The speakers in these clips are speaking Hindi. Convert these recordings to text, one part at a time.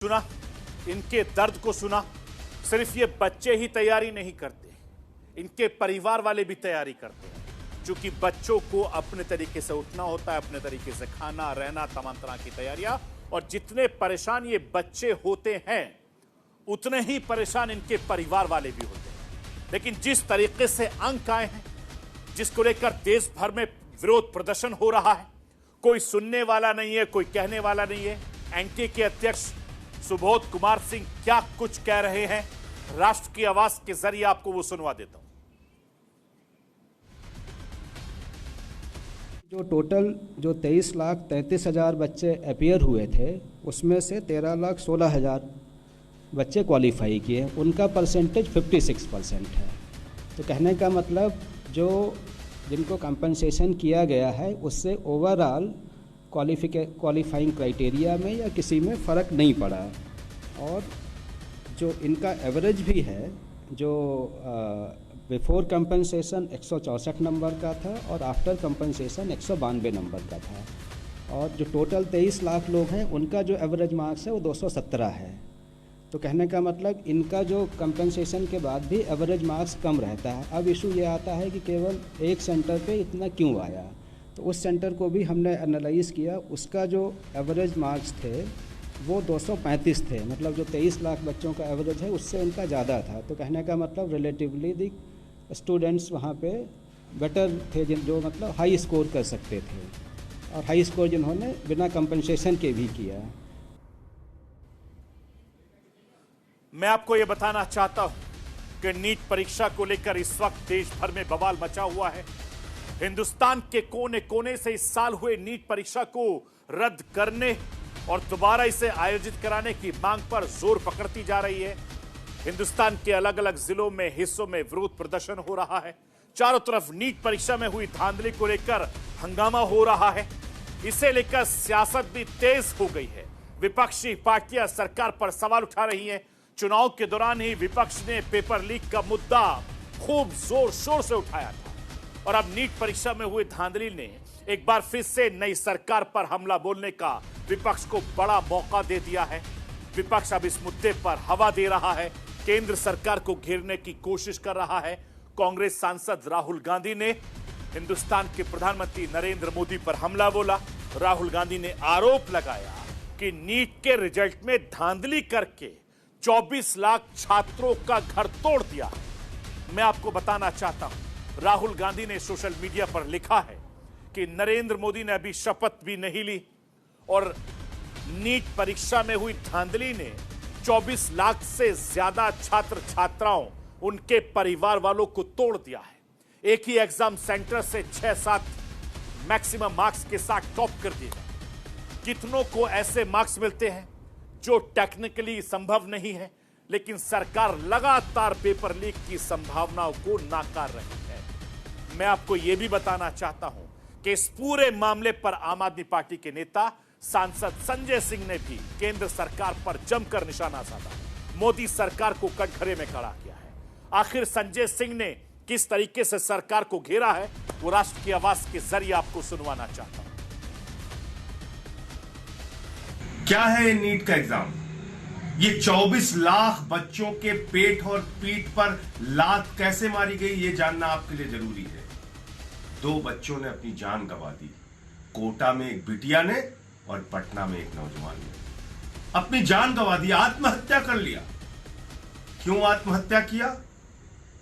सुना, इनके दर्द को सुना। सिर्फ ये बच्चे ही तैयारी नहीं करते, इनके परिवार वाले भी तैयारी करते हैं, क्योंकि बच्चों को अपने तरीके से उठना होता है, अपने तरीके से खाना, रहना, तमाम तरह की तैयारियां। और जितने परेशान ये बच्चे होते हैं उतने ही परेशान इनके परिवार वाले भी होते हैं। लेकिन जिस तरीके से अंक आए हैं, जिसको लेकर देश भर में विरोध प्रदर्शन हो रहा है, कोई सुनने वाला नहीं है, कोई कहने वाला नहीं है। एनटीए के अध्यक्ष सुबोध कुमार सिंह क्या कुछ कह रहे हैं, राष्ट्र की आवाज के जरिए आपको वो सुनवा देता हूं। जो टोटल 23,33,000 बच्चे अपीयर हुए थे, उसमें से 13,16,000 बच्चे क्वालिफाई किए। उनका परसेंटेज 56% है। तो कहने का मतलब जो जिनको कंपनसेशन किया गया है उससे ओवरऑल क्वालिफाइंग क्राइटेरिया में या किसी में फ़र्क नहीं पड़ा। और जो इनका एवरेज भी है, जो बिफोर कंपनसेशन 164 नंबर का था और आफ्टर कंपनसेशन 192 नंबर का था। और जो टोटल 23 लाख लोग हैं उनका जो एवरेज मार्क्स है वो 217 है। तो कहने का मतलब इनका जो कंपनसेशन के बाद भी एवरेज मार्क्स कम रहता है। अब इशू ये आता है कि केवल एक सेंटर पे इतना क्यों आया। तो उस सेंटर को भी हमने एनालाइज़ किया, उसका जो एवरेज मार्क्स थे वो 235 थे। मतलब जो 23 लाख बच्चों का एवरेज है उससे उनका ज़्यादा था। तो कहने का मतलब रिलेटिवली दी स्टूडेंट्स वहाँ पे बेटर थे, जो मतलब हाई स्कोर कर सकते थे, और हाई स्कोर जिन्होंने बिना कंपनसेशन के भी किया। मैं आपको यह बताना चाहता हूं कि नीट परीक्षा को लेकर इस वक्त देश भर में बवाल मचा हुआ है। हिंदुस्तान के कोने कोने से इस साल हुए नीट परीक्षा को रद्द करने और दोबारा इसे आयोजित कराने की मांग पर जोर पकड़ती जा रही है। हिंदुस्तान के अलग अलग जिलों में, हिस्सों में विरोध प्रदर्शन हो रहा है। चारों तरफ नीट परीक्षा में हुई धांधली को लेकर हंगामा हो रहा है। इसे लेकर सियासत भी तेज हो गई है। विपक्षी पार्टियां सरकार पर सवाल उठा रही हैं। चुनाव के दौरान ही विपक्ष ने पेपर लीक का मुद्दा खूब जोर शोर से उठाया था, और अब नीट परीक्षा में हुई धांधली ने एक बार फिर से नई सरकार पर हमला बोलने का विपक्ष को बड़ा मौका दे दिया है। विपक्ष अब इस मुद्दे पर हवा दे रहा है, केंद्र सरकार को घेरने की कोशिश कर रहा है। कांग्रेस सांसद राहुल गांधी ने हिंदुस्तान के प्रधानमंत्री नरेंद्र मोदी पर हमला बोला। राहुल गांधी ने आरोप लगाया कि नीट के रिजल्ट में धांधली करके 24 लाख छात्रों का घर तोड़ दिया। मैं आपको बताना चाहता हूं, राहुल गांधी ने सोशल मीडिया पर लिखा है कि नरेंद्र मोदी ने अभी शपथ भी नहीं ली और नीट परीक्षा में हुई धांधली ने 24 लाख से ज्यादा छात्र छात्राओं, उनके परिवार वालों को तोड़ दिया है। एक ही एग्जाम सेंटर से 6-7 मैक्सिमम मार्क्स के साथ टॉप कर दिया। कितनों को ऐसे मार्क्स मिलते हैं जो टेक्निकली संभव नहीं है, लेकिन सरकार लगातार पेपर लीक की संभावनाओं को नाकार रही है। मैं आपको यह भी बताना चाहता हूं कि इस पूरे मामले पर आम आदमी पार्टी के नेता सांसद संजय सिंह ने भी केंद्र सरकार पर जमकर निशाना साधा, मोदी सरकार को कटघरे में खड़ा किया है। आखिर संजय सिंह ने किस तरीके से सरकार को घेरा है, वो राष्ट्र की आवाज के जरिए आपको सुनवाना चाहता हूं। क्या है ये नीट का एग्जाम? ये 24 लाख बच्चों के पेट और पीठ पर लात कैसे मारी गई, ये जानना आपके लिए जरूरी है। 2 बच्चों ने अपनी जान गंवा दी। कोटा में एक बिटिया ने और पटना में एक नौजवान ने अपनी जान गंवा दी, आत्महत्या कर लिया। क्यों आत्महत्या किया?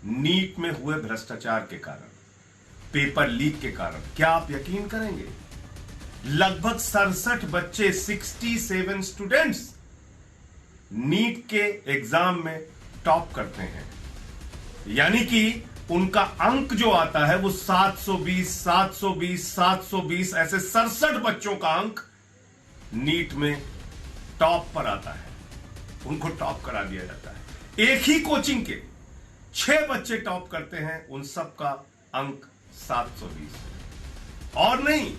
नीट में हुए भ्रष्टाचार के कारण, पेपर लीक के कारण। क्या आप यकीन करेंगे, लगभग 67 बच्चे, 67 स्टूडेंट्स नीट के एग्जाम में टॉप करते हैं। यानी कि उनका अंक जो आता है वो 720, 720, 720, ऐसे 67 बच्चों का अंक नीट में टॉप पर आता है। उनको टॉप करा दिया जाता है। एक ही कोचिंग के 6 बच्चे टॉप करते हैं, उन सब का अंक 720 और नहीं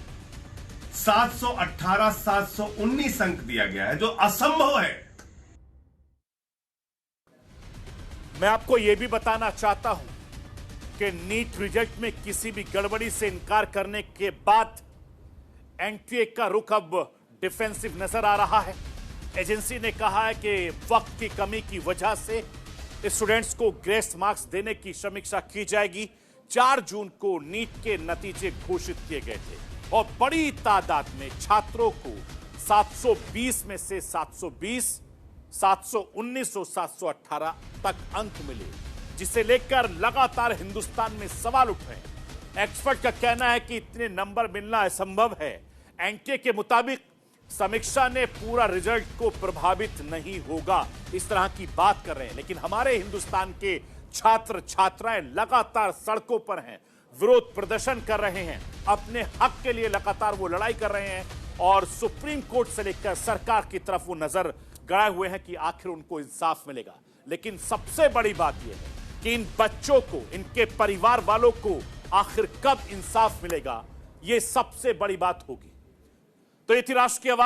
718, 719 अंक दिया गया है, जो असंभव है। मैं आपको यह भी बताना चाहता हूं कि नीट रिजल्ट में किसी भी गड़बड़ी से इनकार करने के बाद एनटीए का रुख अब डिफेंसिव नजर आ रहा है। एजेंसी ने कहा है कि वक्त की कमी की वजह से स्टूडेंट्स को ग्रेस मार्क्स देने की समीक्षा की जाएगी। 4 जून को नीट के नतीजे घोषित किए गए थे और बड़ी तादाद में छात्रों को 720 में से 720, 719 और 718 तक अंक मिले, जिसे लेकर लगातार हिंदुस्तान में सवाल उठ रहे हैं। एक्सपर्ट का कहना है कि इतने नंबर मिलना असंभव है। एनटीए के मुताबिक समीक्षा ने पूरा रिजल्ट को प्रभावित नहीं होगा, इस तरह की बात कर रहे हैं। लेकिन हमारे हिंदुस्तान के छात्र छात्राएं लगातार सड़कों पर हैं, विरोध प्रदर्शन कर रहे हैं, अपने हक के लिए लगातार वो लड़ाई कर रहे हैं और सुप्रीम कोर्ट से लेकर सरकार की तरफ वो नजर गड़ाए हुए हैं कि आखिर उनको इंसाफ मिलेगा। लेकिन सबसे बड़ी बात यह है कि इन बच्चों को, इनके परिवार वालों को आखिर कब इंसाफ मिलेगा, यह सबसे बड़ी बात होगी। तो ये थी राष्ट्र की आवाज।